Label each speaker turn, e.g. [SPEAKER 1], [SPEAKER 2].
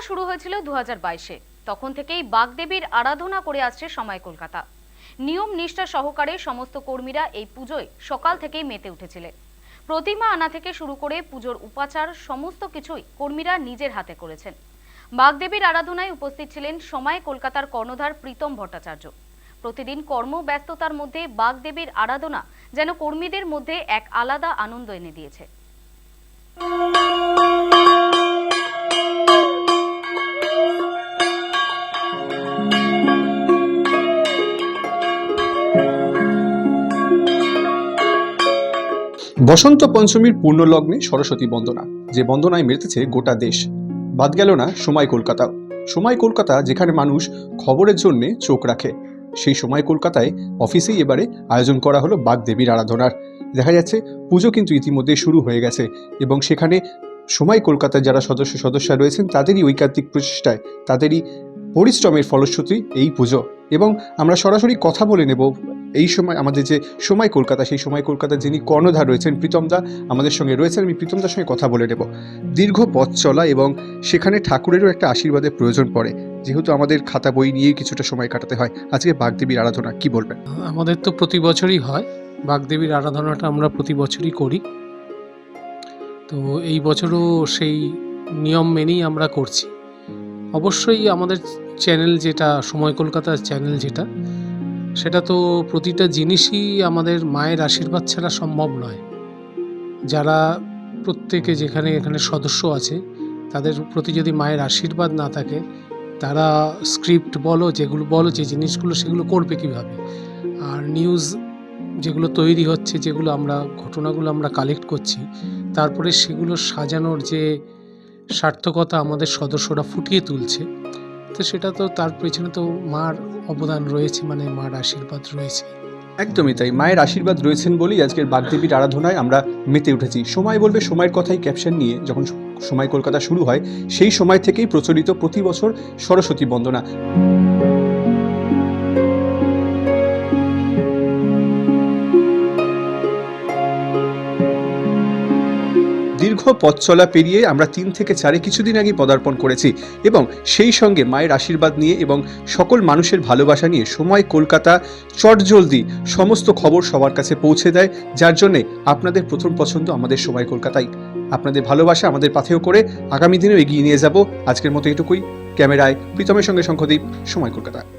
[SPEAKER 1] শুরু হয়েছিল 2022-এ। তখন থেকেই বাগদেবীর আরাধনা করে আসছে সময় কলকাতা। নিয়ম নিষ্ঠা সহকারে সমস্ত কর্মীরা এই পুজোয় সকাল থেকেই মেতে উঠেছিলেন। প্রতিমা আনা থেকে শুরু করে পুজোর উপাচার সমস্ত কিছুই কর্মীরা নিজের হাতে করেছেন। বাগদেবীর আরাধনায় উপস্থিত ছিলেন সময় কলকাতার কর্ণধার প্রীতম ভট্টাচার্য। প্রতিদিন কর্মব্যস্ততার মধ্যে বাগদেবীর আরাধনা যেন কর্মীদের মধ্যে এক আলাদা আনন্দ এনে দিয়েছে।
[SPEAKER 2] বসন্ত পঞ্চমীর পূর্ণ লগ্নে সরস্বতী বন্দনা, যে বন্দনায় মেতেছে গোটা দেশ। বাদ গেল না সময় কলকাতা। সময় কলকাতা যেখানে মানুষ খবরের জন্য চোখ রাখে, সেই সময় কলকাতায় অফিসেই এবারে আয়োজন করা হলো বাগদেবীর আরাধনার। দেখা যাচ্ছে পুজো কিন্তু ইতিমধ্যে শুরু হয়ে গেছে এবং সেখানে সময় কলকাতার যারা সদস্যা রয়েছেন তাদেরই ঐকান্তিক প্রচেষ্টায়, তাদেরই পরিশ্রমের ফলশ্রুতি এই পুজো। এবং আমরা সরাসরি কথা বলে নেব এই সময় আমাদের যে সময় কলকাতা, সেই সময় কলকাতার যিনি কর্ণধার রয়েছেন প্রীতম দা আমাদের সঙ্গে রয়েছেন। আমি প্রীতম দার সঙ্গে কথা বলে নেব। দীর্ঘ পথ চলা এবং সেখানে ঠাকুরেরও একটা আশীর্বাদের প্রয়োজন পড়ে, যেহেতু আমাদের খাতা বই নিয়েই কিছুটা সময় কাটাতে হয়। আজকে বাগদেবীর আরাধনা কি বলবেন?
[SPEAKER 3] আমাদের তো প্রতি বছরই হয় বাগদেবীর আরাধনাটা, আমরা প্রতি বছরই করি। তো এই বছরও সেই নিয়ম মেনেই আমরা করছি। অবশ্যই আমাদের চ্যানেল যেটা সময় কলকাতার চ্যানেল যেটা, সেটা তো প্রতিটা জিনিসই আমাদের মায়ের আশীর্বাদ ছাড়া সম্ভব নয়। যারা প্রত্যেকে যেখানে এখানে সদস্য আছে তাদের প্রতি যদি মায়ের আশীর্বাদ না থাকে, তারা স্ক্রিপ্ট বলো যেগুলো বলো যে জিনিসগুলো সেগুলো করবে কীভাবে? আর নিউজ যেগুলো তৈরি হচ্ছে, যেগুলো আমরা ঘটনাগুলো আমরা কালেক্ট করছি, তারপরে সেগুলো সাজানোর যে সার্থকতা আমাদের সদস্যরা ফুটিয়ে তুলছে, তো সেটা তো তার পেছনে তো মার অবদান রয়েছে, মানে মার আশীর্বাদ রয়েছে।
[SPEAKER 2] একদমই তাই, মায়ের আশীর্বাদ রয়েছেন বলেই আজকের বাগদেবীর আরাধনায় আমরা মেতে উঠেছি। সময় বলবে সময়ের কথাই ক্যাপশন নিয়ে যখন সময় কলকাতা শুরু হয়, সেই সময় থেকেই প্রচলিত প্রতি বছর সরস্বতী বন্দনা। দীর্ঘ পথ চলা পেরিয়ে আমরা 3 থেকে 4 কিছুদিন আগে পদার্পণ করেছি এবং সেই সঙ্গে মায়ের আশীর্বাদ নিয়ে এবং সকল মানুষের ভালোবাসা নিয়ে সময় কলকাতা চটজলদি সমস্ত খবর সবার কাছে পৌঁছে দেয়, যার জন্যে আপনাদের প্রথম পছন্দ আমাদের সময় কলকাতাই। আপনাদের ভালোবাসা আমাদের পাথেয় করে আগামী দিনেও এগিয়ে নিয়ে যাব। আজকের মতো এটুকুই। ক্যামেরায় প্রীতমের সঙ্গে শঙ্খদীপ, সময় কলকাতা।